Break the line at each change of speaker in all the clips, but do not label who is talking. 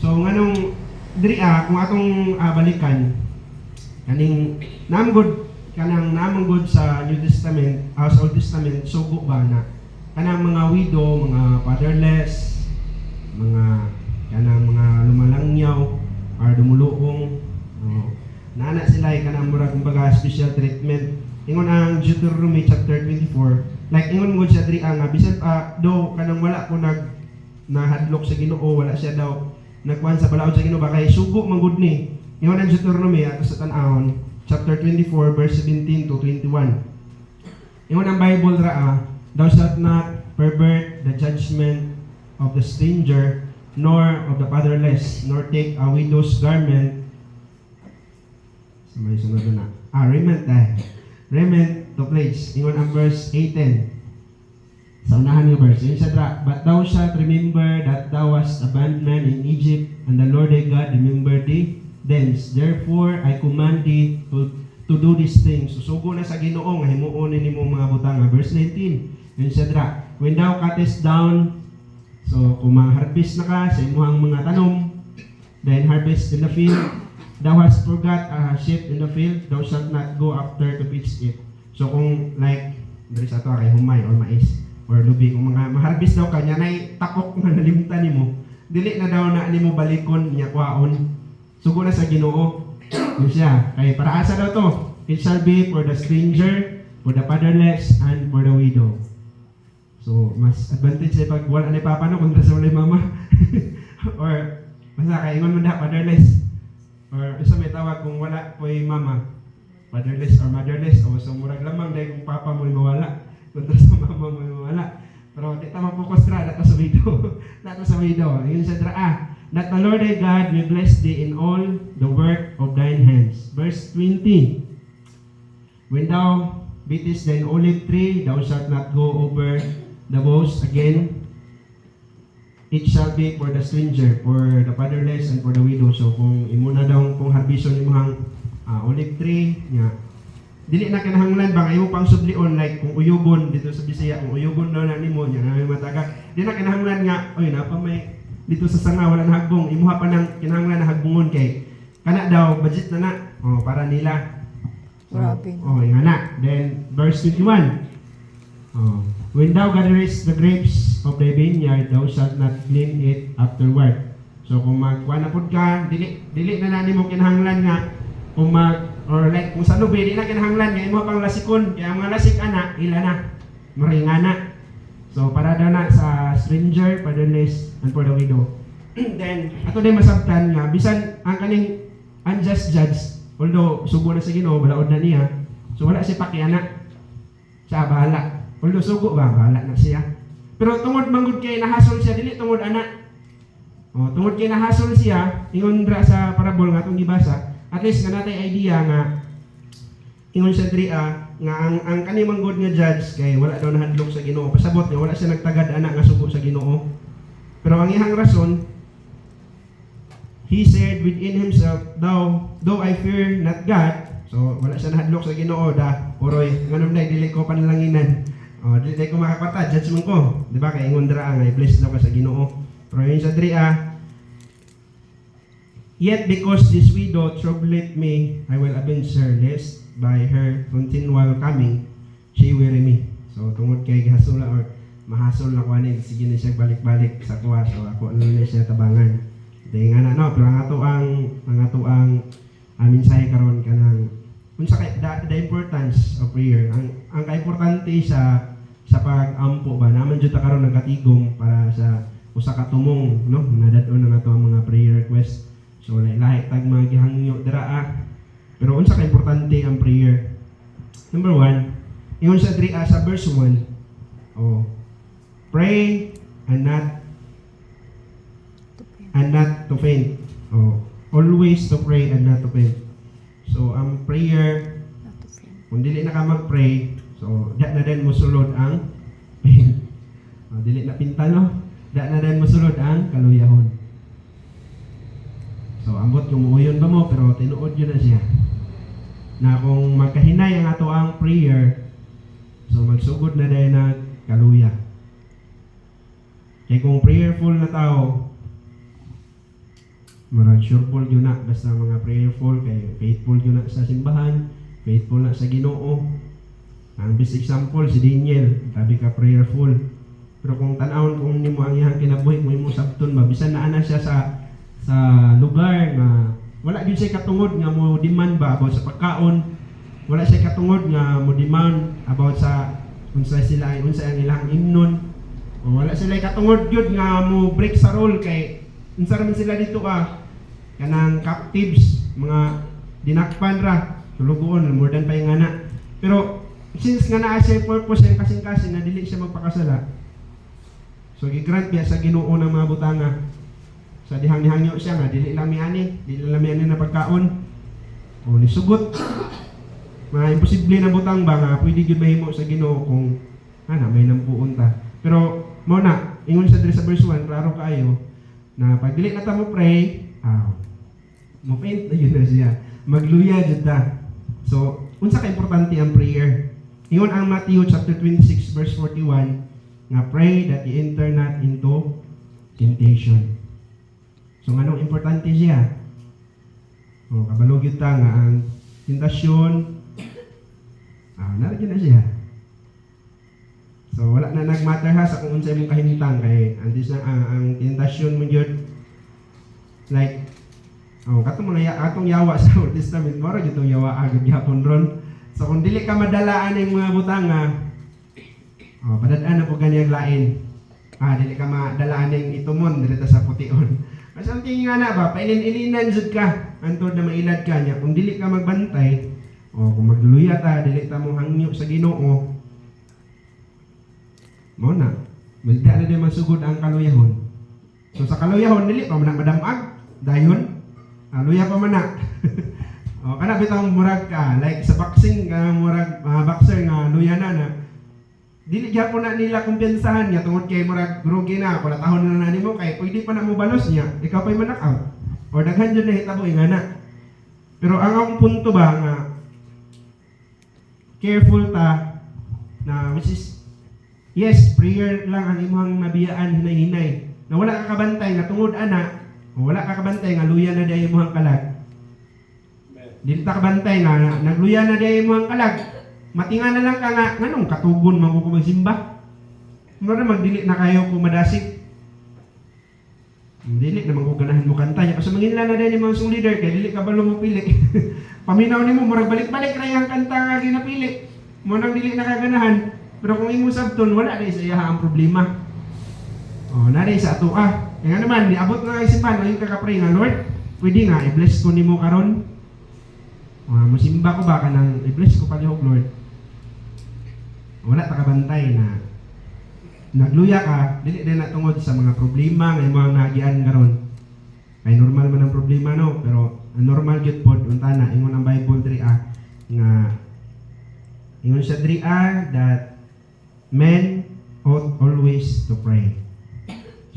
So nganong diri kung atong balikan kaning namgod kanang namgod sa New Testament, sa Old Testament sugo ba na kanang mga widow, mga fatherless, mga kanang mga lumalangyaw or dumuluong, nana sila ay kanang murag kumbaga special treatment. Ingon ang Deuteronomy chapter 24, like ingon mo siya diri nga bisan pa do kanang wala ko nahadlok sa Ginoo, wala siya daw nagkuhan sa balaod sa Ginoo ba kay sugo manggod ni. Ingon ang Deuteronomy ato sa tan-awon chapter 24 verse 17 to 21. Ingon ang Bible ra, thou shalt not pervert the judgment of the stranger, nor of the fatherless, nor take a widow's garment. May sunod na. Raiment to place. Ingon ang verse 18. Sa unahan ng verse. Yun siya dra. But thou shalt remember that thou wast a bondman in Egypt, and the Lord thy God remembered thee thence. Therefore, I command thee to do these things. Susugo na sa Ginoo nga himuon ni mo mga butang. Verse 19. Yun siya dra. When thou cuttest down, so kung ma-harvest na ka sa imuhang mga tanom, then harvest in the field, thou hast forgot a sheep in the field, thou shalt not go after to fetch it. So kung like, dari sa ito kay humay or mais or lubi, kung mga ma-harvest daw kanya na takok na nalimtan nimo, dili na daw na nimo balikon niya kwaon. Sugo na sa Ginoo. Yun siya. Kay para asa daw to? It shall be for the stranger, for the fatherless, and for the widow. So, mas advantage na pag wala na ipapano kontra sa wala mama. Or, basta kay ingon mo na fatherless. Or, isa may tawag kung wala po mama. Fatherless or motherless. O, so murag lamang dahil kung papa mo mawala. Kontra sa mama mo mawala. Pero, kita mag-focus na, dato sa widow. Dato sa widow. Yun sa dra, that the Lord thy God will bless thee in all the work of thine hands. Verse 20. When thou beatest thine olive tree, thou shalt not go over the boughs again. It shall be for the stranger, for the fatherless, and for the widow. So kung imo na daw kung harbison imong olive tree, nga dili na kinahanglan ba imo pang sublion like kung uyugon dito sa Bisaya, kung uyugon daw na nimo nya may matagak. Dili na kinahanglan nga oy napa may dito sa sanga wala na hagbong, imuha pa nang kinahanglan na hagbungon kay kana daw budget na para nila. So, nga na. Then verse 21. When thou gatherest the grapes of thy vineyard, thou shalt not glean it afterward. So kung magkuha na pud ka, dili na nimo kinahanglan nga kung or like kung sa lubi, dili na kinahanglan nga imo pang lasikon, kaya ang mga lasik ana ila na maringana. So para daw na sa stranger, fatherless, and for the widow. Then ato din masabtan nga bisan ang kaning unjust judge, although sugo na sa Ginoo, balaod na niya, so wala siya pakiana. Siya bahala. Although sugo ba, bahala na siya. Pero tungod manggod kay nahasol siya, dili tungod anak. Tungod kay nahasol siya, ingon dra sa parable nga itong gibasa, at least nga natay idea nga, ingon siya diri nga ang kani manggod nga judge, kay wala daw nahadlok sa Ginoo. Pasabot niya, wala siya nagtagad anak nga sugo sa Ginoo. Pero ang ihang rason, he said within himself, though I fear not God, so wala siya nahadlok sa Ginoo da, oroy, nganom na, dili ko panalanginan. Dili ko makakapata, judge mo ko. Di ba? Kaya ingon dra nga, i-bless daw ka sa Ginoo. Pero yun sa diri yet because this widow troubleth me, I will avenge her, lest by her continual coming, she weary me. So, tungod kay gihasula or mahasol na ko ani, sige na siya balik-balik sa kuha. So, ako na siya tabangan. Dahil nga na, no? Pero ang ato ang mensahe karon kanang unsa kay the importance of prayer. Ang kaimportante sa pag-ampo ba naman jud ta karon nagatigom para sa usa ka tumong, no? Nadad-on na nato ang mga prayer request. So lahi tag mga gihangyo dira pero unsa ka importante ang prayer? Number 1, ingon sa diri sa verse 1. Pray and not to faint. Always to pray and not to faint. So ang prayer, kung dili na ka mag-pray, so da na din mosulod ang dili na pintalo, da na din mosulod ang kaluyahon. So ambot kung muuyon ba mo, pero tinuod yun na siya. Na kung magkahinay ang ato ang prayer, so magsugod na din na kaluya. Kaya kung prayerful na tao, Murag sureful yun na, basta mga prayerful, kay faithful yun na sa simbahan, faithful na sa Ginoo. Ang best example, si Daniel, sabi ka prayerful. Pero kung tanawon kung nimo ang iyang kinabuhi, mo imo sabton ba, bisan na ana siya sa lugar nga wala gyud siya katungod nga mo demand ba about sa pagkaon, wala siya katungod nga mo demand about sa unsa ang ilang imnon, o wala sila katungod gyud nga mo break sa rule kay unsa man sila dito kanang captives, mga dinakpan ra, tulugon more than pa yung ana. Pero since nga naa siya purpose yung kasing-kasing na dili siya magpakasala, so gigrant biya sa Ginoo ng mga butanga. Sa dihang-dihangyo siya nga dili lami ani na pagkaon. O nisugot. Mga imposible na butang ba nga pwede gyud mahimo sa Ginoo kung may nampuon ta. Pero mo na ingon sa diri sa verse 1, klaro kaayo na pag dili na ta mo pray, mo paint na yun na siya. Magluya jud ta. So, unsa ka importante ang prayer? Ingon ang Matthew chapter 26 verse 41 nga pray that ye enter not into temptation. So nganong importante siya? Kabalo gyud ta nga ang tentasyon naragyan na siya. So wala na nagmatter ha sa kung unsa imong kahimtang kay ang tentasyon mo gyud like katong mga atong yawa sa Old Testament, mora gyud tong yawa agad gyapon ron. So kung dili ka madalaan ng mga butanga, padadaan na po ganiyang lain. Dili ka madalaan ng itumon dito sa pution. Kasi ang tingin nga na ba, pailin-ilinan jud ka, antod na mailad ka niya. Kung dili ka magbantay, kung magluluya ta, dili ta mo hangyo sa Ginoo, mo na, malda na din masugod ang kaluyahon. So sa kaluyahon, dili pa man madamag, dayon, luya pa man na. Kana bitang murag ka, like sa boxing, murag boxer nga luya na, dili gyapon na nila kumpensahan niya tungod kay murag grugi na, kulatahon na nimo kay pwede pa na mo balos niya, ikaw pa'y manakaw. O daghan dyan na hitabo nga na. Pero ang akong punto ba nga, careful ta, na which is, yes, prayer lang ang imong nabiyaan hinay-hinay. Na wala ka kabantay, nga tungod wala ka kabantay, nga luya na day imong kalag. Dili ta kabantay nga, nagluya na day imong kalag. Matinga na lang ka nga, nganong katugon man ko magsimba? Mara magdili na kayo kung madasig. Dili naman ko ganahan mo kanta niya. Kasi manginla na din yung mga song leader, kaya dili ka balo mo pili. Paminaw ni mo, marag balik-balik na yung kanta nga ginapili. Mo nang dili nakaganahan. Pero kung imo sabton, wala na sa iya ang problema. Naday sa ato Kaya nga naman, niabot na nga isimpan, yung kakapray nga, Lord, pwede nga, i-bless ko ni mo karon. Musimba ko ba ka nang i-bless ko palihog, Lord? Wala ta kabantay na nagluya ka, dili din na tungod sa mga problema nga imong nagian karon. Kay normal man ang problema no, pero normal gyud pod unta na ingon ang Bible diri nga ingon siya diri that men ought always to pray.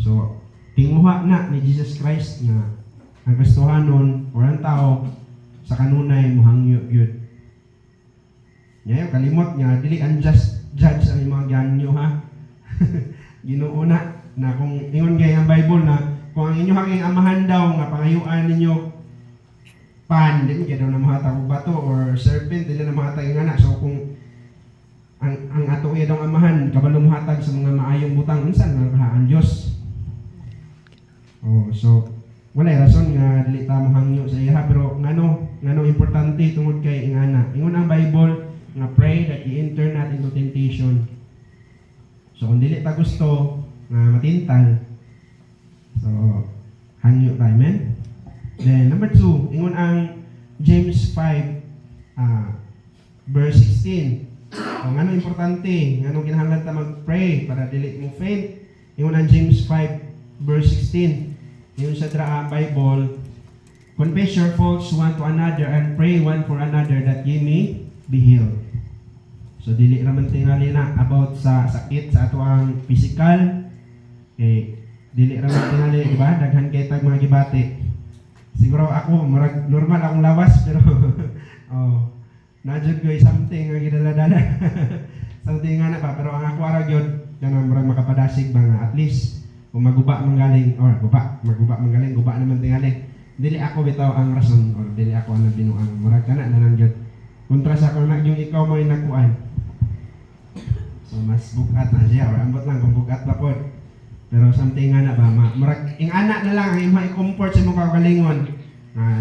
So tinguha na ni Jesus Christ nga ang gustuhanon or ang tao sa kanunay mohangyo gyud. Ngayon kalimot nga dili unjust judge ang mga ganyo Ginoo na kung ingon gay ang Bible na kung ang inyong haking amahan daw nga pangayuan ninyo dili kaya daw na mahatag og bato or serpent, dili na mahatag nga na. So kung ang ato iya daw amahan kabalo mohatag sa mga maayong butang, unsan nga ang Dios? So wala rason nga dili ta mo hangyo sa iya, pero ngano importante tungod kay ingana. Ingon ang Bible nga pray that ye enter not into temptation. So kung dili ta gusto nga matintal, so hangyo ta, amen? Then number 2, ingon ang James 5 verse 16. So ngano importante, ngano kinahanglan ta mag-pray para dili mo faint. Ingon ang James 5 verse 16. Ingon sa dra Bible, confess your faults one to another and pray one for another that ye may be healed. So dili raman tingali na about sa sakit sa ato ang physical. Dili raman tingali, di ba? Daghan kay tag mga gibati. Siguro ako normal akong lawas pero najud ko something nga gidala-dala. Something nga na pa, pero ang ako ara gyud kanang murag makapadasig ba nga at least kung maguba manggaling or maguba manggaling guba naman tingali. dili ako bitaw ang rason or dili ako ang binuang. Murag kana na lang gyud. Kontra sa kung yung ikaw mo yung nakuan. So mas bugat na siya or ambot lang kung bugat pa pod. Pero something nga na ba, murag ing ana na lang ang imong i-comfort sa imong kaugalingon.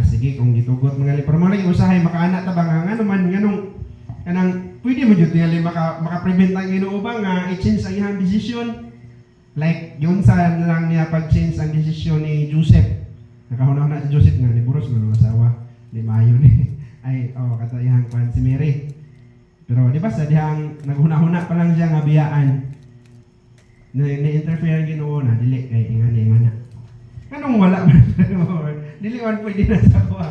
Sige kung gitugot mga pero mo lagi usahay makaana ta ba nga ano man nganong kanang pwede mo jud tingali maka-prevent ang Ginoo ba nga i-change ang iyang decision. Like yun sa lang niya pag-change ang desisyon ni Joseph. Nakahuna na si Joseph nga ni Buros man ang asawa. Di maayo ni ay kato iyang pan si Mary. Pero di ba sa dihang naghuna-huna pa lang siya nga biyaan. Ni-interfere ang Ginoo na dili kay ingana. Anong wala man dili man pwede na sa kuha.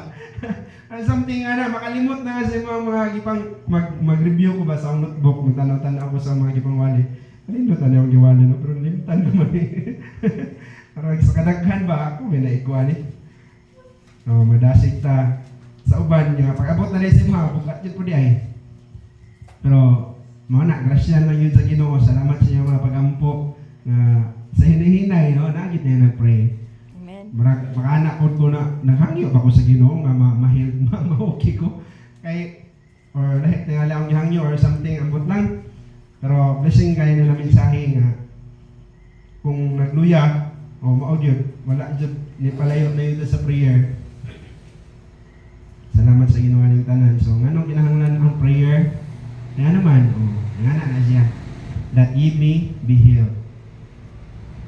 Something na makalimot na kasi mga gipang mag-review ko ba sa notebook magtanaw-tanaw ko sa mga gipang wali. Nindot na yung giwali no pero limtan naman eh. Pero sa kadaghan ba ako may naigwali. Madasig ta sa uban nga pag-abot na rin sa mga bukat yun po di ay. Pero mga na, grasyan lang yun sa Ginoo. Salamat sa inyo mga pag-ampo na sa hinihinay, no? Nagit na yun nag-pray.
Amen.
Makaanak ko na naghangyo ba ko sa Ginoo nga ma-okay ko. Kay, or lahat na akong gihangyo or something, ambot lang. Pero blessing kayo nila mensahe nga kung nagluya o ma-audio, wala dyan, nipalayo na yun sa prayer. Salamat sa ginawa ng tanan. So, nganong kinahanglan ang prayer? Nga naman, nga na siya. That ye may be healed.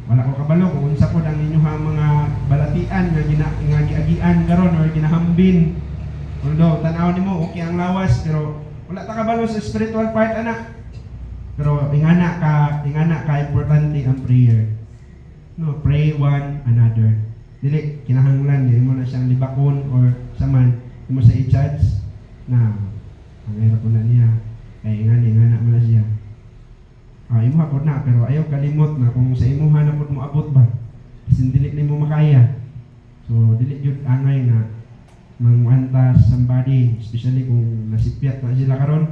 Wala ko kabalo kung unsa po ang inyong mga balatian nga giagian karon or ginahambin. Although, tanaw nimo okay ang lawas, pero wala ta kabalo sa spiritual part, anak. Pero ingana ka importante ang prayer. No, pray one another. Dili kinahanglan mo na siyang libakon or saman mo sa i-judge na ang hirap na niya kay ingana mo na siya. Imo hapon na pero ayaw kalimot na kung sa imo hanapod mo abot ba. Kasi dili nimo makaya. So dili jud angay nga manguantas somebody, especially kung nasipyat na sila karon.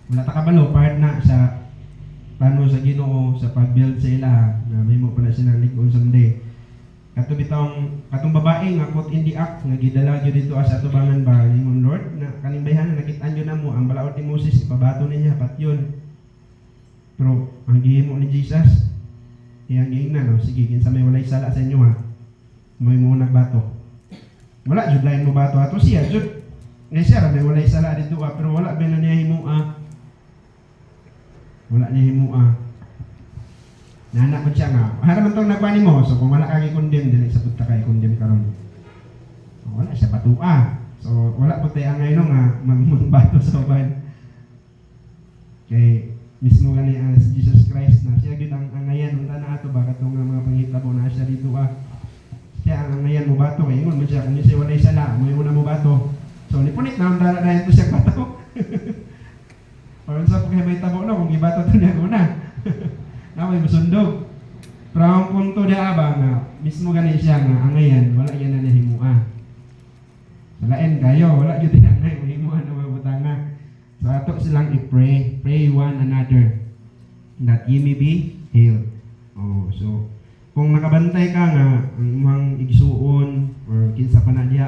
Wala ta kabalo part na sa plano sa Ginoo sa pag-build sa ila na may mo pala silang lig-on someday. Katong babae nga put in the act nga gidala gyud dito sa atubangan ba nimong Lord na kaning bayhan nakit-an yun na mo ang balaod ni Moses ipabato niya patyon. Pero ang gihimo ni Jesus iyang giingnan no sige kinsa may walay sala sa inyo ha. May mo nagbato. Wala jud lain mo bato ato siya jud. Nga siya may walay sala dito pero wala ba na niya himo wala niya himo Nanak ko siya nga. Haraman tong nagpani mo. So kung wala kang i-condemn, dili sa punta ka i-condemn karon. So, wala siya patua. So wala po tayo angay no nga magbato sa uban. Kay mismo gani si Jesus Christ na siya gyud ang angayan unta na ato ba katong mga panghitabo na siya dito Siya ang angayan mo bato kay ingon man siya kung siya walay sala, mo una mo bato. So nipunit na ang dala na ito siya bato. Or sa kung may tabo no kung gibato to niya una. Na may masundog. Pero ang punto dia ba nga mismo gani siya nga angayan wala yan na nahimua. Salain kayo wala gyud angay mahimua na mabutanga. So ato silang i-pray, pray one another that ye may be healed. So kung nakabantay ka nga ang imong igsuon or kinsa pa na diha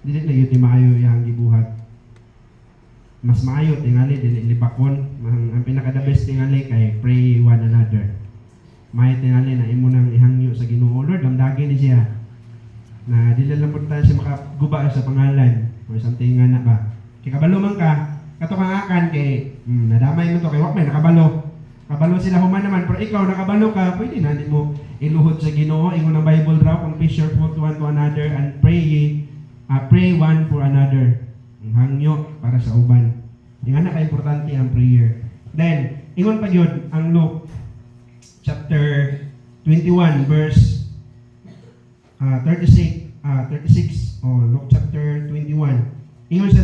dili na gyud maayo yang gibuhat. Mas maayo tingali dili libakon ang pinaka the best tingali kay pray one another. May tingali na imo nang ihangyo sa Ginoo Lord damdagi ni siya na dili lang pud siya makaguba sa pangalan or something nga na ba kay kabalo man ka kato kang akan kay nadamay mo to kay wa may kabalo sila human naman pero ikaw nakabalo ka pwede na mo iluhod sa Ginoo ingon ang Bible raw confess your fault one to another and pray one for another. Hangyo para sa uban. Yung na ka-importante ang prayer. Then, ingon pa yun, ang Luke chapter 21 verse 36 Luke chapter 21. Ingon sa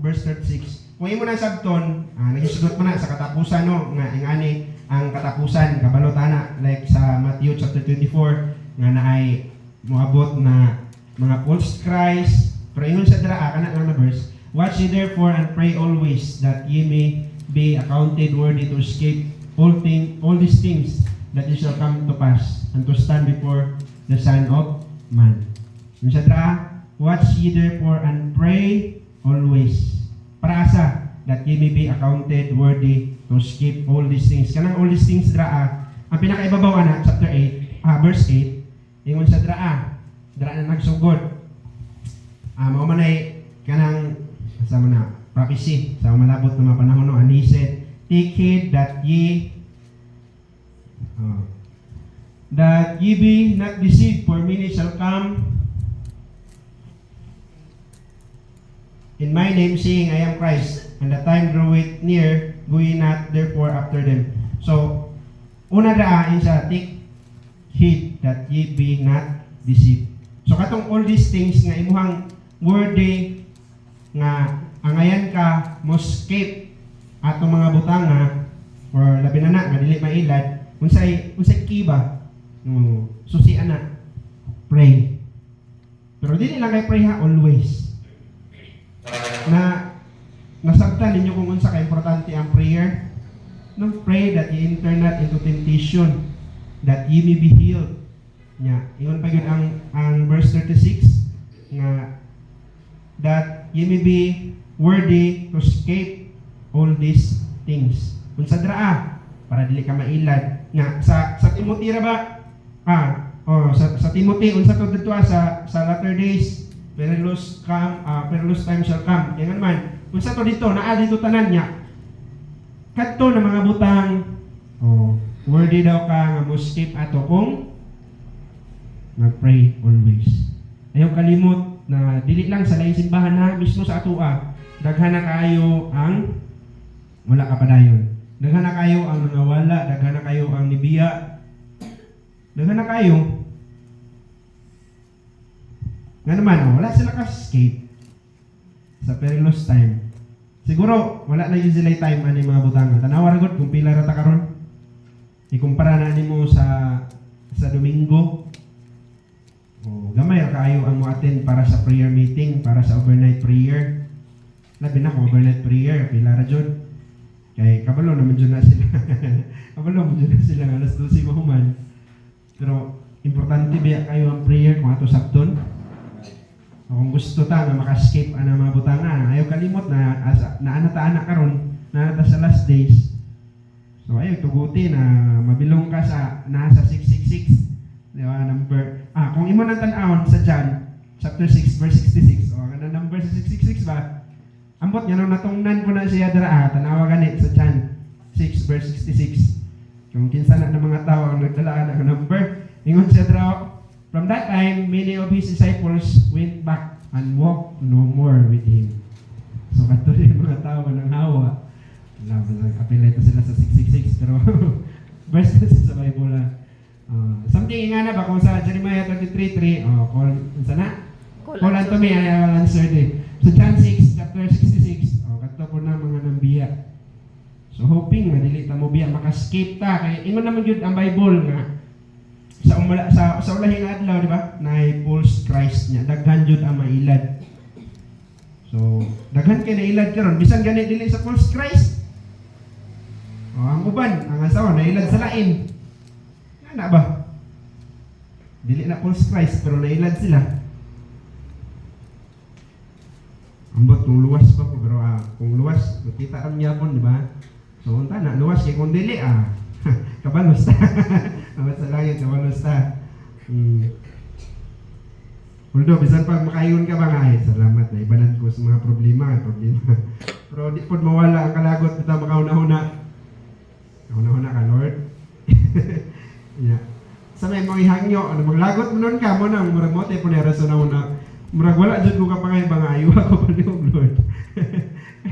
verse 36. Kung imo na sabton, nagisugot man na sa katapusan no nga ingani ang katapusan kabalotana like sa Matthew chapter 24 nga naay moabot na mga false Christ. Pero ingon sa kana lang na verse, watch ye therefore and pray always that ye may be accounted worthy to escape all these things that it shall come to pass and to stand before the Son of Man. Unsa dra? Watch ye therefore and pray always. Para asa? That ye may be accounted worthy to skip all these things. Kanang all these things dra ang pinakaibabaw ana chapter 8, verse 8, ingon sa dra na nagsugod. Mao man ay kanang sa na prophecy sa malabot na mga panahon no, and he said, take heed that ye be not deceived, for many shall come in my name, saying, I am Christ, and the time draweth near, go ye not therefore after them. So, una daan siya, take heed that ye be not deceived. So, katong all these things nga imuhang worthy nga angayan ka mo escape atong mga butanga or labi na nga dili mailad, unsay kiba no, susi ana pray. Pero dili lang kay pray ha, always. Na nasabtan ninyo kung unsa ka importante ang prayer. No, pray that ye enter not into temptation, that ye may be healed. Nya, ingon pa gyud ang verse 36 nga that ye may be worthy to escape all these things. Unsa dra para dili ka mailad. Nga sa Timothy ra ba? Sa Timothy unsa to dito sa latter days, perilous time shall come. Yan man. Unsa to dito? Naa dito tanan niya. Kadto na mga butang, worthy daw ka nga mo skip ato kung mag-pray always. Ayaw kalimot na dili lang sa lain simbahan na mismo sa atoa. Daghan na kayo ang wala ka padayon. Daghan na kayo ang nangawala, daghan na kayo ang nibiya. Daghan na kayo. Nga naman, wala sila ka-escape sa perilous time. Siguro, wala na yun sila time ani mga butanga. Tanawa ragot kung pila rata karon. Ikumpara na nimo sa Domingo. Gamay ra kaayo ang mo-attend para sa prayer meeting, para sa overnight prayer. Labi na kung overnight prayer, pila ra jud. Kay kabalo naman jud na sila. Kabalo naman jud na sila alas 12 mahuman. Pero importante biya kayo ang prayer kung ato sabton. Kung gusto ta nga maka-escape ana mga butanga, ayaw kalimot na ana karon, na sa last days. So ayaw tuguti na mabilong ka sa nasa 666. Di ba? Number kung imo nang tan-awon sa John chapter 6 verse 66. Kana number sa 666 ba? Ambot nga nung natungnan ko na siya dara, tanawa gani sa John 6 verse 66. Kung kinsa na ng mga tao ang nagdala na number, ingon siya dara, from that time many of his disciples went back and walked no more with him. So kadto yung mga tao nang hawa. Apelay to sila sa 666 pero verse sa Bible something nga na ba kung sa Jeremiah 33:3, call unto me, I will answer thee. So John 6, chapter 66, kadto po na mga nambiya. So hoping nga dili ta mo biya maka-escape ta kay ingon naman gyud ang Bible nga sa ulahing adlaw, di ba? Nay false Christ niya, daghan gyud ang mailad. So daghan kay nailad karon bisan gani dili sa false Christ. Ang uban, ang asawa nailad sa lain. Na ba? Dili na false Christ pero nailad sila. Ambot kung luwas pa po pero kung luwas kita ang yapon, di ba? So unta na luwas kay kung dili kabalos ta. Abat sa langit kabalos ta. Although bisan pag makayon ka ba nga salamat na ibanan ko sa mga problema. Pero di pod mawala ang kalagot bitaw makauna-una. Kauna-una ka Lord. Yeah. Sa may mga ihangyo, maglagot mo nun ka mo nang murag mo tayo po na rason na una. Murag wala dyan ko kapangay mga ayaw ako pa niyong Lord.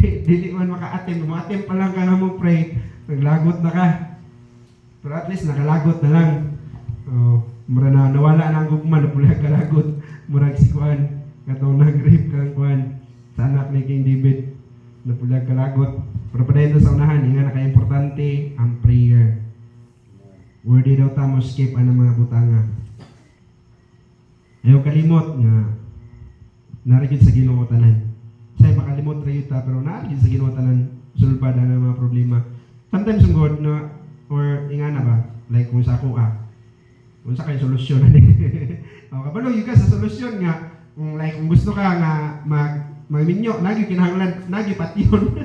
Dili man maka-attempt. Maka-attempt pa lang ka na mo pray. Naglagot na ka. Pero at least nakalagot na lang. Murag na nawala na ang gugma na pula kalagot. Murag si Kuan. Katong nag-rape kang Kuan sa anak ni King David. Na pula kalagot. Pero pa dahil sa unahan, nga naka-importante ang prayer. Worthy daw ta mo escape ang mga butanga. Ayaw kalimot nga narigid sa Ginoo tanan. Say makalimot ra yuta pero narigid sa Ginoo tanan sulbad ang mga problema. Sometimes ang God na or ingana ba like kung sa ako Unsa kay solusyon ani? O kabalo yung ka sa solusyon nga kung gusto ka nga magminyo, nagi kinahanglan, nagi patyon.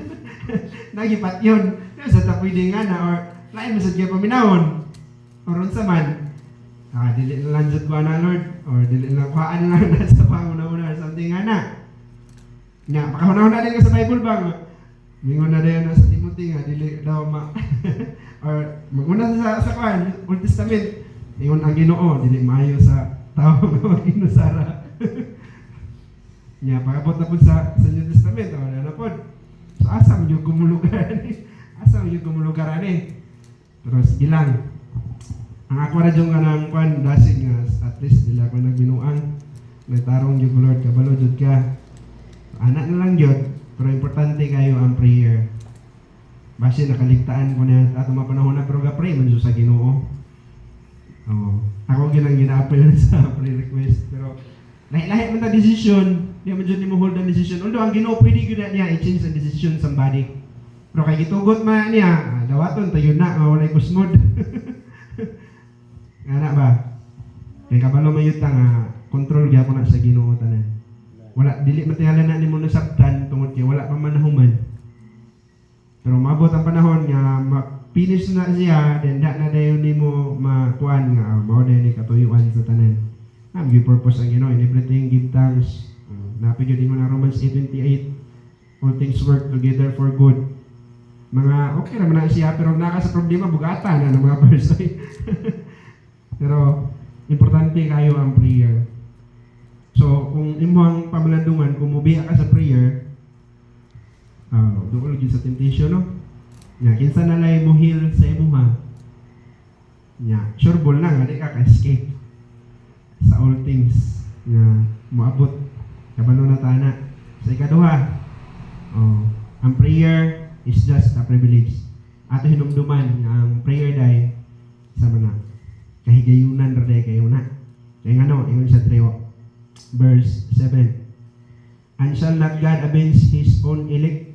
Nagi patyon. Sa ta pwede nga na or lain mo sa kaya paminawon. Or unsa man. Dili na lang jud ba na Lord or dili na kuhaan lang na sa panguna-una or something nga na. Nga pakahuna-huna din ka sa Bible bang. Mingon na dayon sa Timothy nga dili daw or maguna sa kuan Old Testament. Ingon ang Ginoo dili maayo sa tao nga maginusara. Nya pagabot na pud sa New Testament na pod. So asa mo yung gumulugar ani? Asa mo yung gumulugar ani? Terus bilang ang ako ra jung kanang kwan dasig nga at least dila ko nagbinuang nagtarong jud Lord kabalo jud ka. Anak na lang jud pero importante kayo ang prayer. Base nakaligtaan ko na ato mapanahon na pero ga-pray man jud sa Ginoo. Ako gina-appeal sa prayer request pero lahi-lahi man ta decision, di man jud nimo hold ang decision. Although ang Ginoo pwede gyud niya i-change ang decision somebody. Pero kay gitugot man niya, dawaton tayo na walay kusmod. Ana ba? Kay kabalo man yun nga control gyapon na sa Ginoo tanan. Wala dili matihala na nimo nasabtan tungod kay wala pa man nahuman. Pero maabot ang panahon nga finish na siya, then na dayon nimo makuan nga mao dayon ni katuyuan sa tanan. Give purpose ang Ginoo in everything, give thanks. Napigyo din mo na Romans 8:28. All things work together for good. Mga okay naman na siya pero naka sa problema bugatan na ng mga verse. Pero importante kayo ang prayer. So kung imo ang pamalandungan, kung mubiya ka sa prayer, doon lagi sa temptation no. Nya kinsa na lay mo heal sa imuha. Nya sure ball na nga di ka escape sa all things nga moabot kabalo na tana. Sa ikaduha, ang prayer is just a privilege. Ato hinumduman nga ang prayer day sa mana kahigayunan ra day kayo na. Kaya ngano ingon sa 3 verse 7. And shall not God avenge his own elect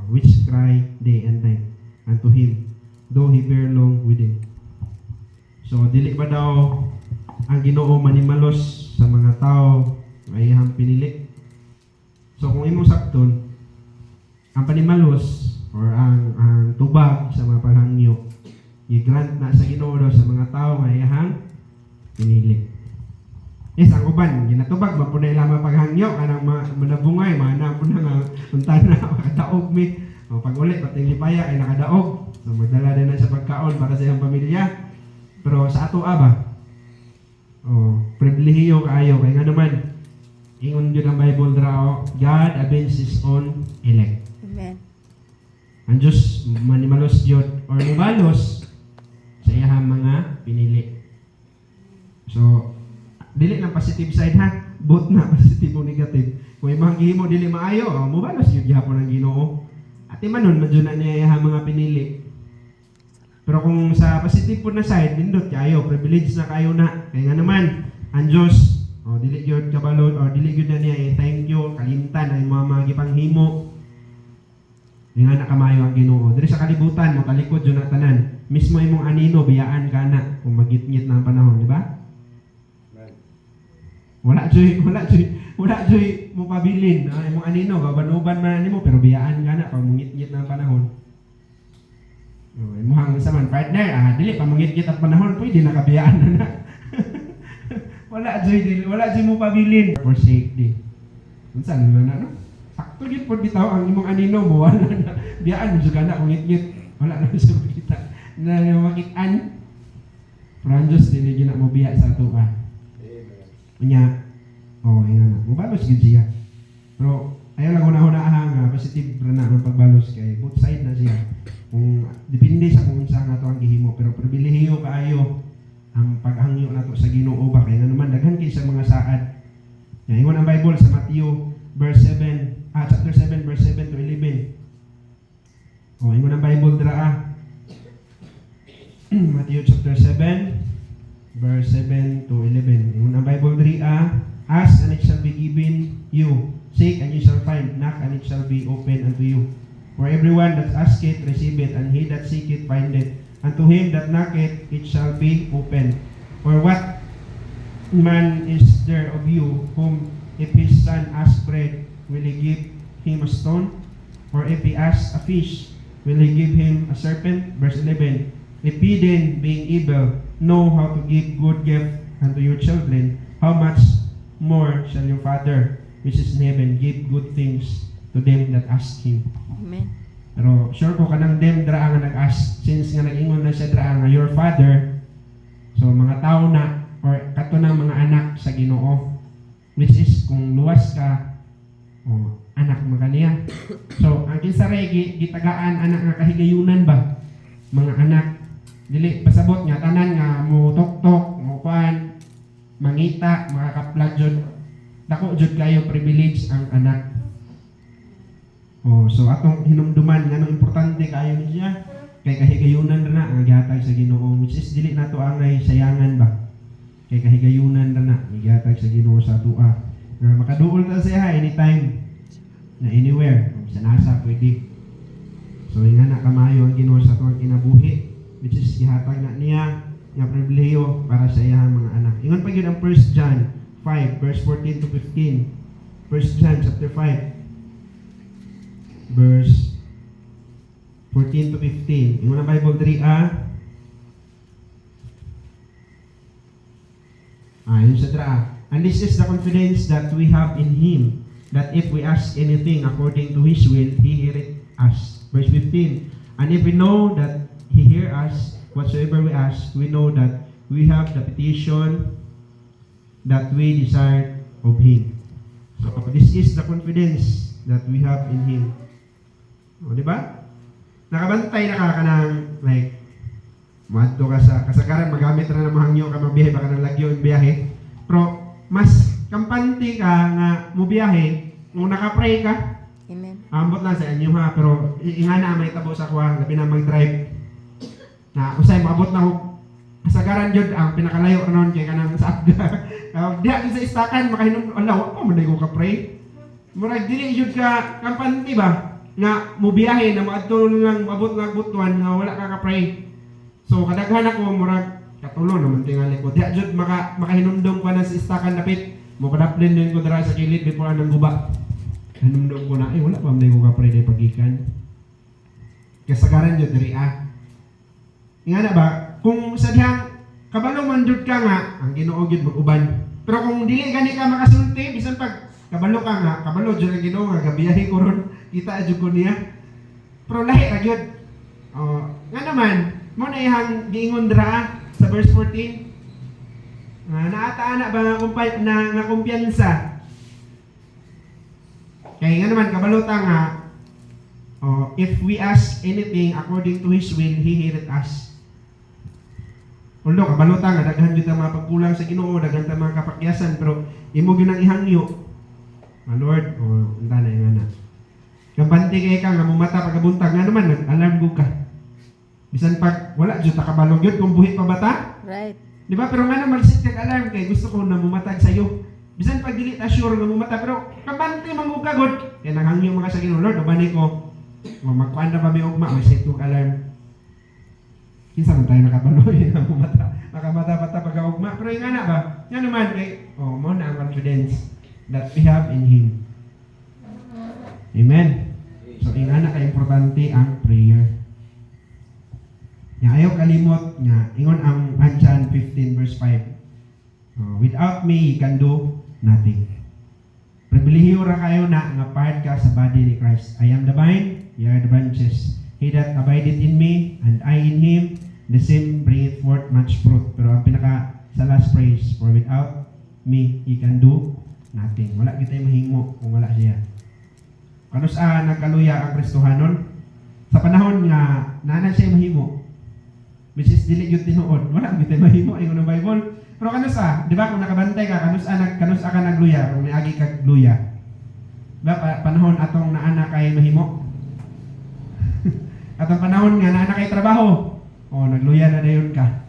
which cry day and night unto him, though he bear long with them. So dili ba daw ang Ginoo manimalos sa mga tao ay iyang pinili? So kung imong sakton, ang panimalos or ang tubag sa mga paghangyo, i-grant na sa Ginoo daw sa mga tao nga iyang pinili. Yes, ang uban, ginatubag, mapunay lamang paghangyo, kanang manabungay, manap po na nga, punta na, makadaog mi. Pag ulit, pating lipaya ay nakadaog. So magdala din na sa pagkaon para sa iyang pamilya. Pero sa ato ba? Pribilehiyo kaayo, kaya nga naman, ingon yun ang Bible draw, God avenge his own elect.
Amen.
Ang Diyos manimalos yun, or nimalos sa iyang mga pinili. So, dili ng positive side ha, both na positive o negative. Kung imong gihimo dili maayo, mubalos yun gyapon ang Ginoo. At manon madyo na niya iyang mga pinili. Pero kung sa positive po na side, nindot kayo, privilege na kayo na. Kaya nga naman, ang Diyos, dili gyud kabalo or dili gyud na niya thank you, kalimtan ang mga gipanghimo. Nga nakamayo ang Ginoo. Diri sa kalibutan mo talikod yun na tanan. Mismo imong anino biyaan kana kung magitngit na ang panahon, di ba? Wala joy mo pabilin. Imong anino baban-uban man nimo pero biyaan kana pag mungit-ngit na ang panahon. Imuhang saman partner, dili pa mungit-ngit ang panahon, pwede nakabiyaan na. wala joy mo pabilin for safety. Unsa na no? Sakto gid pod bitaw ang imong anino mo wala na. Biyaan mo jud kana mungit-ngit. Wala na sa makita. Na makit-an. Pranjos dili gina mo biya sa ato ka. Nya, yan na. Mubalos gid siya. Pero ayaw lang una-una nga positive ra na ang pagbalos kay both side na siya. Kung depende sa kung unsa nga to ang gihimo pero pribilehiyo kaayo ang paghangyo nato sa Ginoo ba kay naman daghan kay sa mga saad. Yan ingon ang Bible sa Matthew chapter 7 verse 7 to 11. Ingon ang Bible dira Matthew chapter 7 verse 7 to 11. Yung ang Bible 3 ask and it shall be given you. Seek and you shall find. Knock and it shall be opened unto you. For everyone that asketh, receiveth, and he that seeketh, findeth. And to him that knocketh, it shall be opened. Or what man is there of you, whom if his son ask bread, will he give him a stone? Or if he asks a fish, will he give him a serpent? Verse 11. If ye then, being evil, know how to give good gift unto your children, how much more shall your Father, which is in heaven, give good things to them that ask Him.
Amen.
Pero sure ko kanang them draa nga nag-ask, since nga nag-ingon na siya draa nga your Father, so mga tao na, or kato na mga anak sa Ginoo, which is kung luwas ka, anak mo kaniya. So, ang kinsaray, gitagaan anak nga kahigayunan ba? Mga anak. Dili, pasabot nga, tanan nga, mo tok-tok, mo kuan, mangita, makakaplag jud. Dako jud kayo privilege ang anak. So atong hinumduman nga importante kayo niya kay kahigayunan ra na ang gihatag sa Ginoo, which is dili nato angay sayangan ba. Kay kahigayunan ra na gihatag sa Ginoo sa atua. Nga makaduol ta siya anytime na anywhere, sa nasa pwede. So nga na kamayo ang Ginoo sa tuwang kinabuhi, which is gihatag na niya nga pribilehiyo para sa iyang mga anak. Ingon pa gyud ang 1 John 5 verse 14 to 15. 1 John chapter 5 verse 14 to 15. Ingon ang Bible 3a. Yun sa 3a. And this is the confidence that we have in Him, that if we ask anything according to His will, He heareth us. Verse 15. And if we know that He hear us, whatsoever we ask, we know that we have the petition that we desire of Him. So this is the confidence that we have in Him. Di ba? Nakabantay na ka ng like maadto ka sa kasagaran, magamit na ng mahangyo ka mabiyahe, baka nang lagyo yung biyahe. Pero mas kampante ka nga mo biyahe kung nakapray ka.
Amen.
Ambot lang sa inyo ha, pero ingana may tabo sa kuha, labi na mag-drive. Na usay maabot na ko kasagaran jud ang pinakalayo ron kay kanang sa Abga. Diha sa istakan makahinom alaw ko man ko ka-pray. Murag dili jud ka kampante ba nga mobiyahe na maadto lang abot nga butuan nga wala ka ka-pray. So kadaghan ako murag katulo naman tingali ko. Diha jud makahinumdom pa na sa istakan dapit. Mo kadaplin din ko dira sa kilid before anang guba. Hinumdom ko na wala pa man ko ka-pray day pagikan. Kasagaran jud diri Nga na ba, kung sa dihang kabalo man jud ka nga, ang Ginoo gyud mag-uban. Pero kung dili gani ka makasulti, bisan pag kabalo ka nga, kabalo jud ang Ginoo nga gabiyahe ko ron, kita jud ko niya. Pero lahi ra gyud. Nga naman, mo na ihang giingon dira sa verse 14. Naata-ana ba nga kumpiyansa? Kaya nga naman kabalo ta nga, if we ask anything according to His will, He heareth us. Although kabalota nga daghan jud ta mga pagkulang sa Ginoo, daghan ta mga kapakyasan, pero imo gyud ang ihangyo. Lord, unta na nga na. Kabanti kay ka nga mumata pagabuntag nga naman nag-alarm gud ka. Bisan pag wala jud ta kabalo gyud kung buhi pa bata.
Right.
Di ba? Pero nga na mag-set kag alarm kay gusto ko na mumatag sa iyo. Bisan pag dili ta sure nga mumata, pero kabanti mangugagod. Kaya naghangyo mga sa Ginoo, Lord, ubani ko. Magkuan na pa may ugma, may set kog alarm. Kinsa man tayo nakabaloy na mumata. Nakamata-mata pag-ugma. Pero yung nga na ba? Yan naman kay, mo na ang confidence that we have in Him. Amen. So, yung nga na ka-importante ang prayer. Ayaw kalimot nga, ingon ang John 15 verse 5. Without me, you can do nothing. Pribilehiyo ra kayo na nga part ka sa body ni Christ. I am the vine, ye are the branches. He that abideth in me, and I in him, the same bringeth forth much fruit. Pero ang pinaka sa last phrase, for without me, ye can do nothing. Wala kita mahimo kung wala siya. Kano sa nagkaluya ang Kristohanon? Sa panahon nga, nanan siya mahimo. Which is dili yung tinuod. Wala kita mahimo, ingon ang Bible. Pero kano sa, di ba kung nakabantay ka, kano sa ka nagluya, kung niagi ka gluya. Diba, panahon atong naana kay mahimo. Atong panahon nga naana kay trabaho. Nagluya na dayon ka.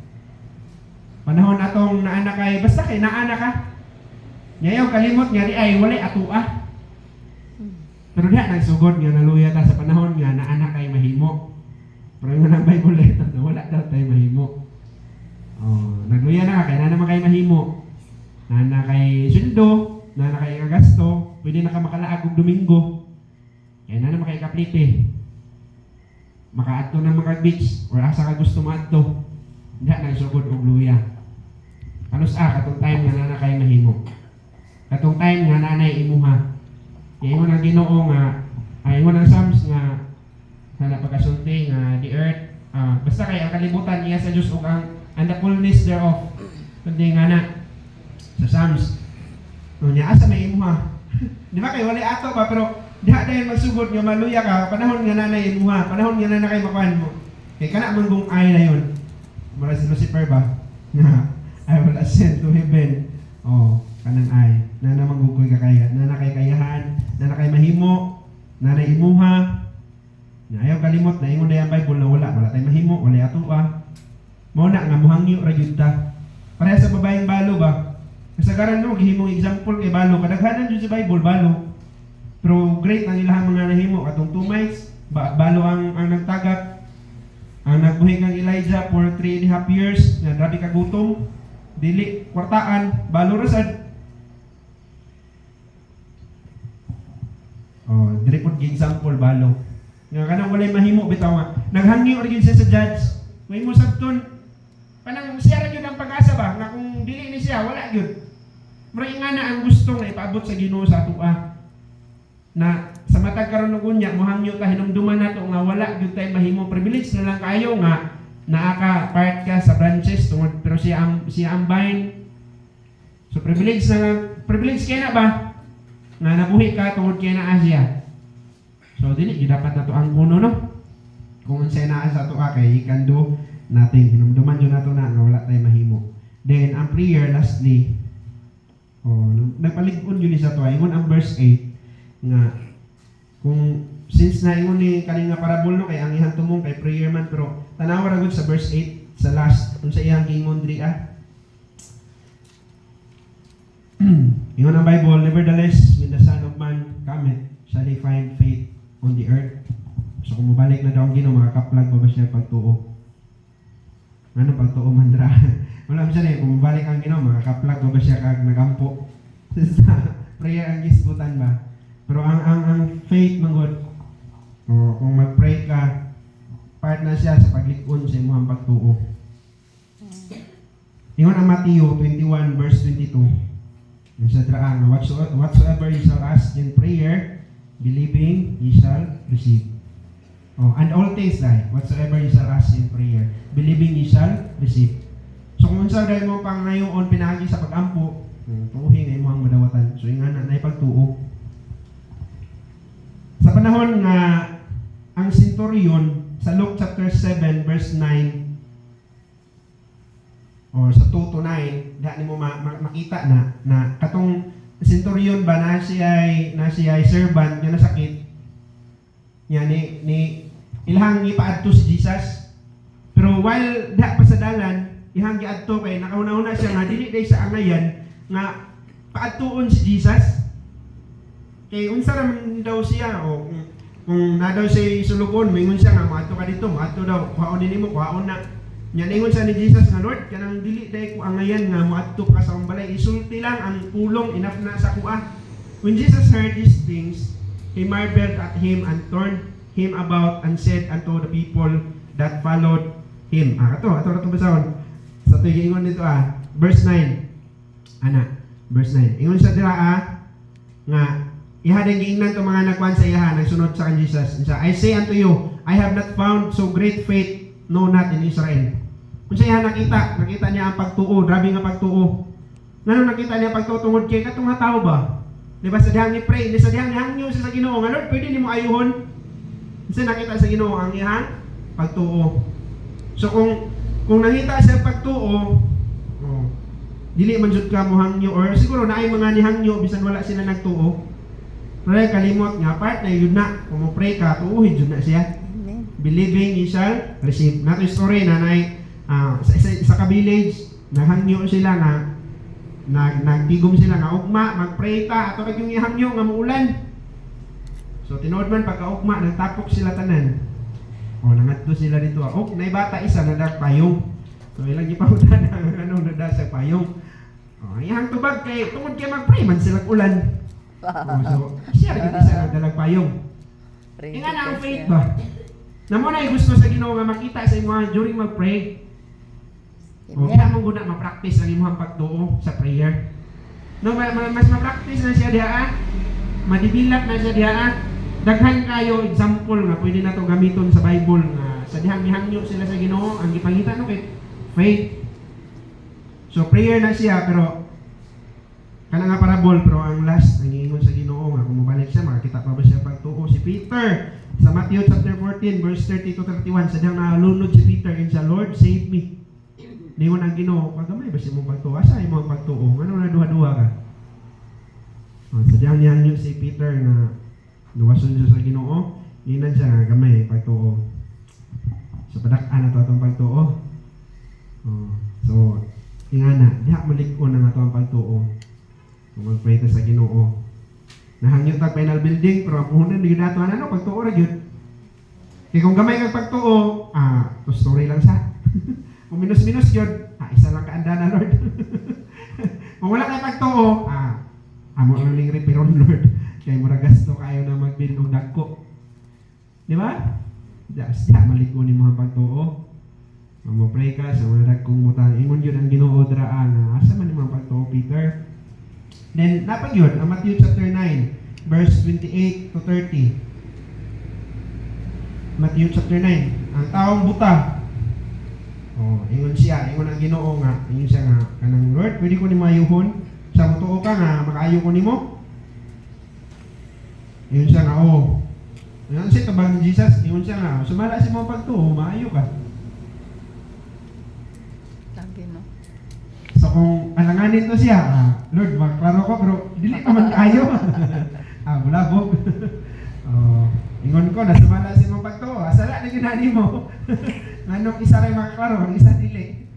Panahon atong naana kay basta kay naana ka. Ngayon kalimot nga di ay wala atua. Pero diha nagsugod nga naluya ta sa panahon nga naana kay mahimo. Pero yung ng Bible ito, na wala daw tayo mahimo. Nagluya na kay na naman kayo mahimo. Na kay sweldo, na kay kagasto, pwede na ka makalaag og Domingo. Kaya na naman kayo kaplite. Makaadto na makag-beach or asa ka gusto maadto. Hindi na isugod og luya. Kanos katong time nga na kayo mahimo. Katong time nga nanay imuha. Kaya ingon ang Ginoo nga, ingon ang Psalms nga sana pagkasulti nga the earth, basta kay ang kalibutan iya sa Dios ug ang the fullness thereof. Kundi nga na sa Psalms. Unya asa may imuha. Di ba kay wala ato ba pero diha dayon magsugod nga maluya ka panahon nga nanay imuha, panahon nga nanay kay makuan mo. Kay kana man gong ay na yon. Mura si Lucifer ba? I will ascend to heaven. Kanang ay. Na namang gugoy kakaya. Na nakay kayahan. Na nakay mahimo. Na naimuha. Na ayaw kalimot. Na ingon na yung Bible na wala tayo mahimo. Wala atua. Mauna nga muhangyo ra jud ta. Pareha sa babaeng balo ba? Kasagaran no, gihimong example kay balo. Kadaghanan jud sa Bible, balo. Pero great ang ilahang mga nahimo. Katong 2 miles, balo ang nagtagap. Ang nagbuhi kang Elijah for 3.5 years, na grabe ka gutom, dili, kwartaan, balo rasad. Dili po example, balo. Nga kanang walay mahimo, bitaw nga. Naghangyo rin siya sa judge. May mo sabton, panang siya rin yun ang pag-asa ba, nga kung dili ni siya, wala yun. Maray nga na ang gustong na ipaabot sa Ginoo sa atua. Na sa matag karon ug unya mohangyo ta hinumduman nato nga wala gyud tay mahimo privilege na lang kayo nga naa ka part ka sa branches tungod pero siya ang vine. So privilege kay na ba nga nabuhi ka tungod kay na Asia. So dili gyud dapat nato ang kuno no. Kung unsay naa sa ato kay can do nothing hinumduman jud nato na nga wala tay mahimo. Then ang prayer lastly nagpalig-on yun sa ato ingon ang verse 8 nga kung since na ingon ni kaning nga parabol no kay ang ihang tumong kay prayer man pero tanawa ra gud sa verse 8 sa last unsa iyang giingon diri ingon ang Bible, nevertheless when the Son of Man cometh shall he find faith on the earth. So kung mabalik na daw ang Ginoo makakaplag pa ba siya pagtuo? Ano pagtuo man dra? Wala man siya kung mabalik ang Ginoo makakaplag pa ba siya kag nagampo? Prayer ang gisgutan ba? Pero ang faith manggod, kung mag-pray ka, part na siya sa paglikon sa imong pagtuo. Ingon ang Matthew 21 verse 22. Yung sa draan, whatsoever ye shall ask in prayer, believing ye shall receive. And all things whatsoever ye shall ask in prayer, believing ye shall receive. So kung unsa dahil mo pang ngayon pinagi sa pag-ampo, tuuhin ay mo ang madawatan. So ingon na pagtuo. Sa panahon nga ang centurion sa Luke chapter 7 verse 9 or sa 2 to 9 dahil mo makita na katong centurion ba na siya ay servant nga nasakit niya ni ilhang ipaadto si Jesus pero while da pa sa dalan ihang giadto kay nakauna-una siya nga dili day sa angayan nga paadtuon si Jesus. Kay unsa man daw siya kung na daw siya sulugon mingon siya nga maadto ka dito maadto daw kuhaon dinimo kuhaon na nya ningon siya ni Jesus nga Lord kanang dili day ko angayan nga maadto ka sa balay isulti lang ang pulong enough na sa kuha. When Jesus heard these things he marveled at him and turned him about and said unto the people that followed him. Ato basahon sa tugingon nito verse 9 verse 9 ingon sa dira nga ihadang giingnan to mga nagkuan sa iha nagsunod sa kan Jesus. I say unto you, I have not found so great faith, no not in Israel. Kung sa iha nakita niya ang pagtuo, grabe nga pagtuo. Ngano nakita niya pagtuo tungod kay katong nga tao ba? Di ba sa dihang ni pray, sa dihang ni hangyo sa Ginoo nga Lord, pwede nimo ayuhon. Kasi nakita sa Ginoo ang iyang pagtuo. So kung nakita siya pagtuo, dili man jud ka mo hangyo or siguro naay mga ni hangyo bisan wala sila nagtuo. Pero kalimot nga part na yun na kung mo pray ka tuuhin yun na siya. Believing ye shall receive. Nato story na sa ka-village nahangyo sila nga nagtigom sila nga ugma magpray ta ato kag yung ihangyo nga muulan. So tinuod man pagka ugma nagtapok sila tanan. O nangadto sila dito. O naibata isa nadag payong. So ilang gipahutan ang ano nadasag payong. O iyang tubag kay tungod kay magpray man sila ulan. So siya gid isa nagdalag payong. Inga na ang faith ba? Namo na gusto sa Ginoo nga makita sa imo during mag-pray. O kaya mong guna ma-practice ang imong pagtuo sa prayer. No, mas ma-practice na siya diha. Madibilak na siya diha. Daghan kayo example nga pwede na to gamiton sa Bible nga sa dihang mihangyo sila sa Ginoo ang gipangita no kay faith. So prayer na siya pero kana nga parabol pero ang last ang giingon sa Ginoo nga kung mobalik siya makakita pa ba siya pagtuo si Peter sa Matthew chapter 14 verse 30 to 31 sa dihang nalunod si Peter and sa Lord save me. Niyon ang Ginoo pagamay ba siya mo pagtuo asa imo ang pagtuo ngano na duha-duha ka. Sa dihang niya si Peter na luwason siya sa Ginoo, inan siya nga gamay pagtuo. So padak-an na to atong pagtuo. So ingana, diha malig-on na ato ang pagtuo. Kung magpray ta sa Ginoo. Nahangyo ta final building pero ang puhunan di dato ano pagtuo ra gyud. Kay kung gamay kag pagtuo, to story lang sa. Kung minus-minus gyud, isa lang kaanda na Lord. Kung wala kay pagtuo, amo lang ning repiron Lord. Kaya mura gasto kayo na mag-build og dagko. Di ba? Diya malig-on nimo ang pagtuo. Mo-pray ka sa mga dagkong butang. Ingon yun ang Ginoo draa nga asa man nimo ang pagtuo Peter. Then napag yun ang Matthew chapter 9 verse 28 to 30. Matthew chapter 9. Ang taong buta. Ingon ang Ginoo nga, ingon siya nga kanang Lord, pwede ko nimo ayuhon. Sa mutuo ka nga makaayo ko nimo. Ingon siya nga, Ingon siya tabang Jesus, ingon siya nga, sumala si mga pagtuo, maayo ka.
Sabi no.
So kung alanganin to siya, Lord, magklaro ko, pero dili ka man kaayo. Bulabog. Ingon ko, nasumala si mga pagtuo, asala na ginani mo. Nganong isa rin makaklaro, ang isa dili.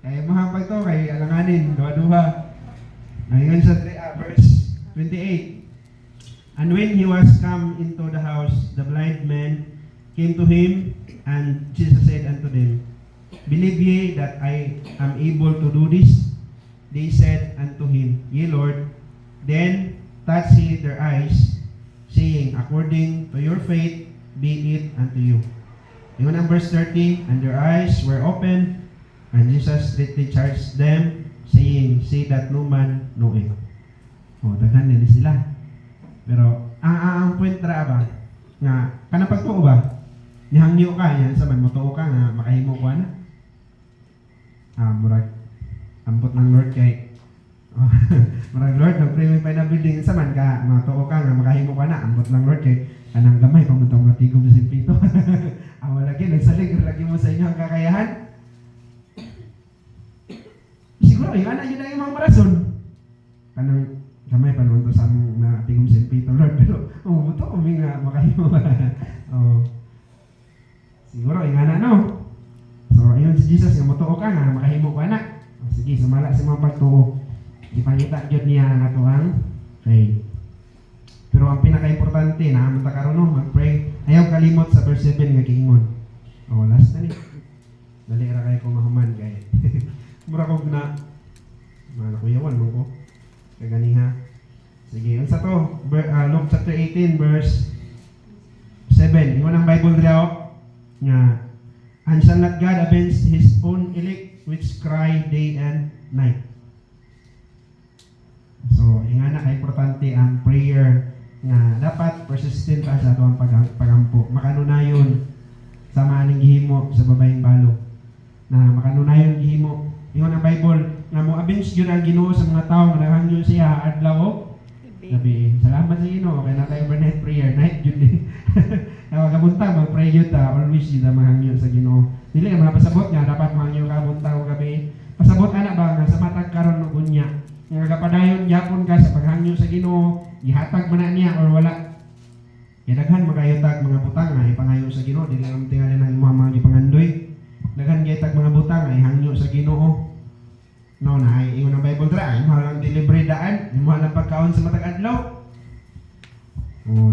Kaya mga pagtuo, kay alanganin, duha-duha. Ingon siya, verse 28. And when he was come into the house, the blind man came to him, and Jesus said unto them, Believe ye that I am able to do this? They said unto him, Yea, Lord. Then touched he their eyes, saying, According to your faith be it unto you. Ingon ang verse 30, And their eyes were opened, and Jesus strictly charged them, saying, Say that no man know it. Daghan nila sila. Pero ang point ra ba nga kanang pagtuo ba nihangyo ka yan sa man motuo ka nga makahimo ko ana. Murag ambot ng Lord kay murag Lord nagpray may final building sa man ka matuo ka nga makahimo ka na ambot ng Lord kay kanang gamay pamuntong matigom sa simpito. Wala lagi nagsalig lagi mo sa inyo ang kakayahan. Siguro yung ana yun ang imong rason kanang gamay pa naman to sa among natigom si Peter Lord pero buto kami nga makahimo. Siguro ingana no. So ayon si Jesus nga motuo ka nga makahimo ka na. Sige sumala sa mga pagtuo. Ipangita gyud niya ang atuang faith. Pero ang pinaka-importante na amata karon no mag-pray. Ayaw kalimot sa verse 7 nga giingon. Last na ni. Dali ra kay ko mahuman kay. Mura ko na kuyawan mo ko. Kaganiha. Sige, unsa to? Luke chapter 18 verse 7. Ingon ang Bible diha nga and shall not God avenge his own elect which cry day and night. So, ingana ka importante ang prayer nga dapat persistent ka sa atong pagampo. Makanunayon sa maaning gihimo sa babayeng balo. Na makanunayon gihimo. Ingon ang Bible nga mo avenge gyud ang Ginoo sa mga tawo nga naghangyo siya adlaw o gabi. Salamat sa Ginoo kay natay overnight prayer night gyud ni. Kaya kabuntag mag-pray gyud ta always gyud mahangyo sa Ginoo. Dili ka pasabot nga dapat mahangyo ka buntag o gabi. Pasabot ana ba nga sa matag karon og unya. Nga kapadayon gyapon ka sa paghangyo sa Ginoo, gihatag man na niya or wala. Kaya daghan magayotag mga butang nga ipangayo sa Ginoo, dili lang tingali nang imong mga gipangandoy. Daghan gayotag mga butang nga ihangyo sa Ginoo. No, na ay ingon ang Bible dra, imo lang delivery daan, imo lang pagkaon sa matag adlaw.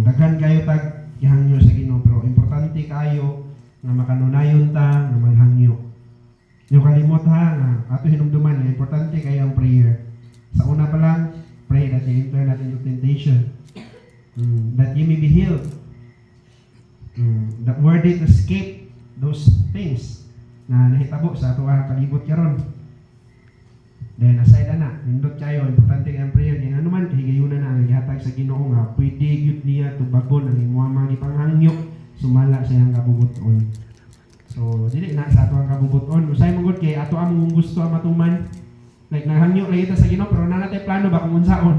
Daghan kayo tag ihangyo sa Ginoo pero importante kayo nga makanunayon ta nga maghangyo. Yung kalimot ha nga ato hinumduman nga importante kayo ang prayer. Sa una pa lang, pray that you enter not into temptation. That you may be healed. That worthy to escape those things na nahitabo sa ato ang kalibot karon. Then aside na, nindot kayo, importante ang prayer kaya ano man kahigayunan na ang gihatag sa Ginoo nga pwede gyud niya tubagon ang imong mga gipanghangyo sumala sa iyang kabubuton. So dili na sa ato ang kabubuton, usay mong gud kay ato among gusto ang matuman. Like naghangyo lang ita sa Ginoo pero na natay plano ba kung unsaon.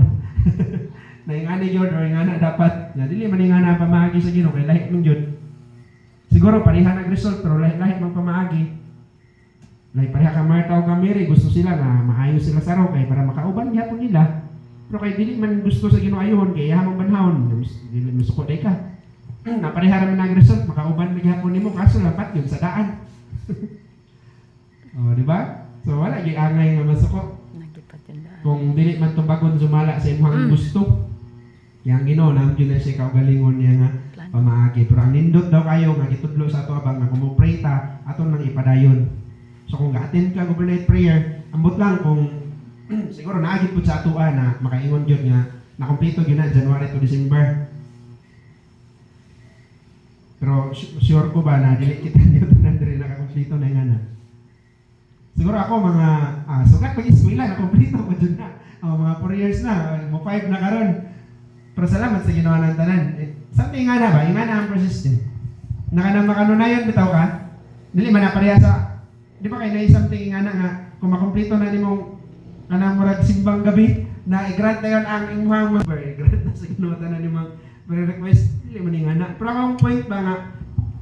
Na ingani gyud or ingana dapat. Na dili man ingana pamaagi sa Ginoo kay lahi man gyud. Siguro pareha nag-result pero lahi man pamaagi. Like pareha ka Martha o ka Mary, gusto sila nga maayos sila sa raw kay para makauban gyapon nila. Pero kay dili man gusto sa Ginoo ayuhon kay hamong banhawon, dili misuko day ka. Na pareha ra man nag-result, makauban gyapon nimo kaso lapat yun sa daan. Oh, di ba? So wala gyud angay nga masuko. Kung dili man tubagon sumala sa imong gusto. Yang Ginoo nam gyud siya kaugalingon niya nga pamaagi. Pero ang nindot daw kayo nga gitudlo sa ato abang nga kung pray ta aton nang ipadayon. So kung ga-attend ka overnight prayer, ambot lang kung siguro naagit po sa atua na makaingon yun nga nakompleto yun na January to December. Pero sure ko ba na dili kita nyo tanan rin nakakompleto na nga na. Siguro ako mga sugat pag-eskwela nakompleto ko dyan na. Mga 4 years na, mo 5 na karon. Pero salamat sa ginawa ng tanan. Something nga na ba? Yung nga na ang persistent. Makanunayon bitaw ka? Dili man na pareha sa di ba kay na something nga na nga kung makompleto na nimo kanang murag simbang gabi na i-grant na yun ang imong i-grant na sa ginuwatan na nimang request dili man nga na pero ang point ba nga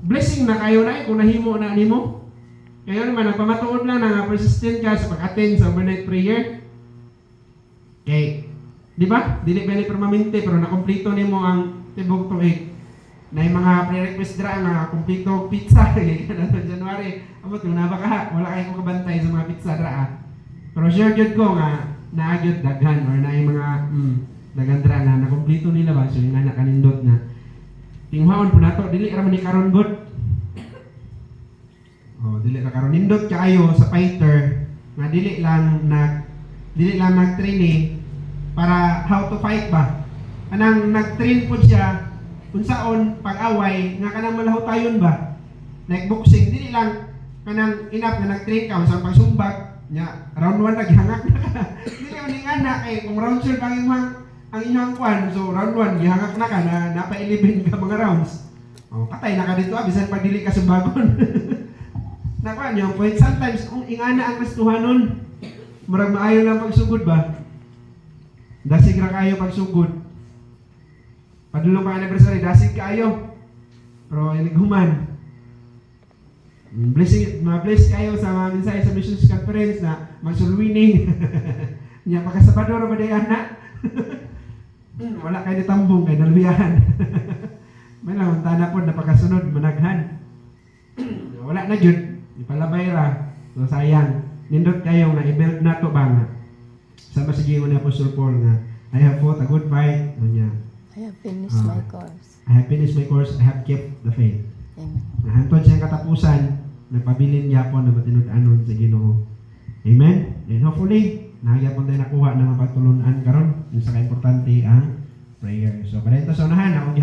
blessing na kayo na kung nahimo na nimo kayo naman nagpamatuod lang na nga persistent ka sa pag-attend sa overnight prayer kay di ba dili ba ni permanente pero nakompleto nimo ang tibok tuig na yung mga pre-request dra nga kumpleto pizza kay kada January abot yung nabaka wala kay ko kabantay sa mga pizza dra pero sure jud ko nga naagyod daghan or na yung mga daghan dra nga nakumpleto nila ba so yung anak kanindot na tinghaon po nato dili ra man ni karon good dili ra karon nindot kaayo sa fighter nga dili lang nag-training para how to fight ba anang nag-train po siya unsaon pag-away nga kanang malahutayon ba like boxing dili lang kanang enough nga nag-train ka unsaon pagsumbag nya round 1 na gihangak na ka dili man ning ana kay kung round 2 ang inyong kwan so round 1 gihangak na ka na napa 11 ka mga rounds patay na ka dito bisan pag dili ka sumbagon nakwan yung point sometimes kung ingana ang Kristohanon murag maayo lang pagsugod ba dasig ra kayo pagsugod padulong ka anniversary, dasig kayo. Pero inighuman. Ma-bless kayo sa mga mensahe sa missions conference na magsulwining. Niya pagkasabador ba day anak? Wala kayo ditambong kay nalwiyahan. May lang tana po na pagkasunod managhan. Wala na jud, ipalabay ra. So sayang. Nindot kayo na i-build na to ba nga. Sama sige mo ni Apostle Paul nga I have fought a good fight. Niya.
I have finished my course.
I have finished my course. I have kept the faith.
Amen.
Nahantod siyang katapusan, nagpabilin niya po na matinud-anon sa Ginoo. Amen? And hopefully, nagyapon tayo nakuha ng mga pagtulunan karon yung sa ka-importante ang prayer. So, para ito sa unahan, akong